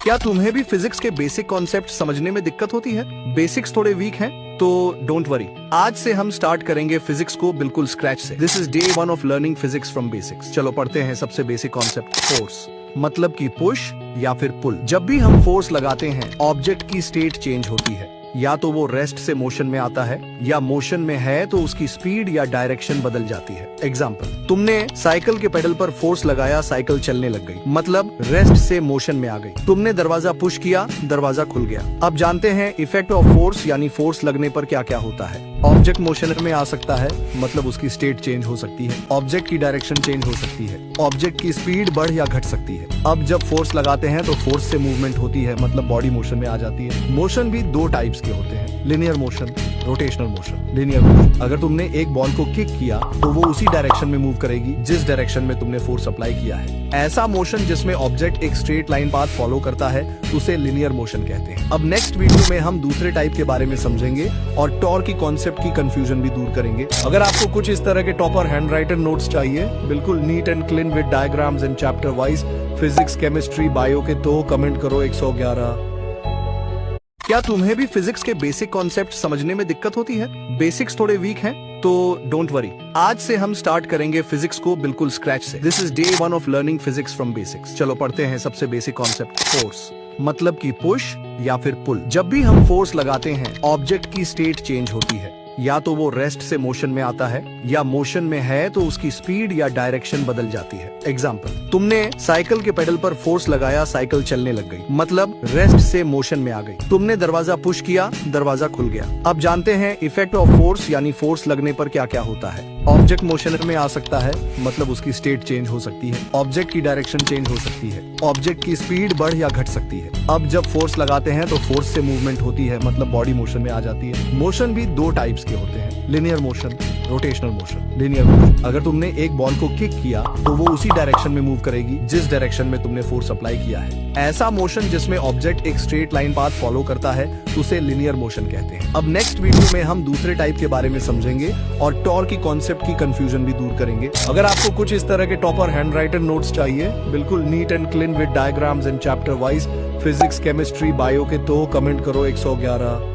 क्या तुम्हें भी फिजिक्स के बेसिक कॉन्सेप्ट समझने में दिक्कत होती है? बेसिक्स थोड़े वीक हैं? तो डोंट वरी, आज से हम स्टार्ट करेंगे फिजिक्स को बिल्कुल स्क्रैच से। This is day 1 of learning physics from basics. चलो पढ़ते हैं सबसे बेसिक कॉन्सेप्ट, फोर्स मतलब कि पुश या फिर पुल। जब भी हम फोर्स लगाते हैं ऑब्जेक्ट की स्टेट चेंज होती है, या तो वो रेस्ट से मोशन में आता है या मोशन में है तो उसकी स्पीड या डायरेक्शन बदल जाती है। एग्जाम्पल, तुमने साइकिल के पेडल पर फोर्स लगाया, साइकिल चलने लग गई, मतलब रेस्ट से मोशन में आ गई। तुमने दरवाजा पुश किया, दरवाजा खुल गया। अब जानते हैं इफेक्ट ऑफ फोर्स, यानी फोर्स लगने पर क्या क्या होता है। ऑब्जेक्ट मोशन में आ सकता है, मतलब उसकी स्टेट चेंज हो सकती है। ऑब्जेक्ट की डायरेक्शन चेंज हो सकती है। ऑब्जेक्ट की स्पीड बढ़ या घट सकती है। अब जब फोर्स लगाते हैं तो फोर्स से मूवमेंट होती है, मतलब बॉडी मोशन में आ जाती है। मोशन भी दो टाइप्स के होते हैं, linear motion, rotational motion. Linear motion, अगर तुमने एक बॉल को किक किया तो वो उसी डायरेक्शन में मूव करेगी जिस डायरेक्शन में तुमने फोर्स अप्लाई किया है। ऐसा मोशन जिसमें ऑब्जेक्ट एक स्ट्रेट लाइन पाथ फॉलो करता है उसे लिनियर मोशन कहते हैं। अब नेक्स्ट वीडियो में हम दूसरे टाइप के बारे में समझेंगे और टॉर्क की कॉन्सेप्ट की कंफ्यूजन भी दूर करेंगे। अगर आपको कुछ इस तरह के टॉपर हैंड राइटर नोट्स चाहिए, बिल्कुल neat and clean with diagrams and chapter wise, physics, chemistry, bio के, तो कमेंट करो 111। क्या तुम्हें भी फिजिक्स के बेसिक कॉन्सेप्ट समझने में दिक्कत होती है? बेसिक्स थोड़े वीक हैं? तो डोंट वरी, आज से हम स्टार्ट करेंगे फिजिक्स को बिल्कुल स्क्रैच से। This is day 1 of learning physics from basics. चलो पढ़ते हैं सबसे बेसिक कॉन्सेप्ट, फोर्स मतलब कि पुश या फिर पुल। जब भी हम फोर्स लगाते हैं ऑब्जेक्ट की स्टेट चेंज होती है, या तो वो रेस्ट से मोशन में आता है या मोशन में है तो उसकी स्पीड या डायरेक्शन बदल जाती है। एग्जाम्पल, तुमने साइकिल के पेडल पर फोर्स लगाया, साइकिल चलने लग गई, मतलब रेस्ट से मोशन में आ गई। तुमने दरवाजा पुश किया, दरवाजा खुल गया। अब जानते हैं इफेक्ट ऑफ फोर्स, यानी फोर्स लगने पर क्या क्या होता है। ऑब्जेक्ट मोशन में आ सकता है, मतलब उसकी स्टेट चेंज हो सकती है। ऑब्जेक्ट की डायरेक्शन चेंज हो सकती है। ऑब्जेक्ट की स्पीड बढ़ या घट सकती है। अब जब फोर्स लगाते हैं तो फोर्स से मूवमेंट होती है, मतलब बॉडी मोशन में आ जाती है। मोशन भी दो टाइप्स के होते हैं, linear motion, rotational motion. Linear motion, अगर तुमने एक बॉल को किक किया तो वो उसी डायरेक्शन में मूव करेगी जिस डायरेक्शन में तुमने फोर्स अप्लाई किया है। ऐसा मोशन जिसमें ऑब्जेक्ट एक स्ट्रेट लाइन पाथ फॉलो करता है उसे लिनियर मोशन कहते हैं। अब नेक्स्ट वीडियो में हम दूसरे टाइप के बारे में समझेंगे और टॉर्क की कॉन्सेप्ट की कंफ्यूजन भी दूर करेंगे। अगर आपको कुछ इस तरह के टॉपर हैंड राइटर नोट्स चाहिए, बिल्कुल neat and clean with diagrams and chapter wise, physics, chemistry, bio के, तो कमेंट करो 111।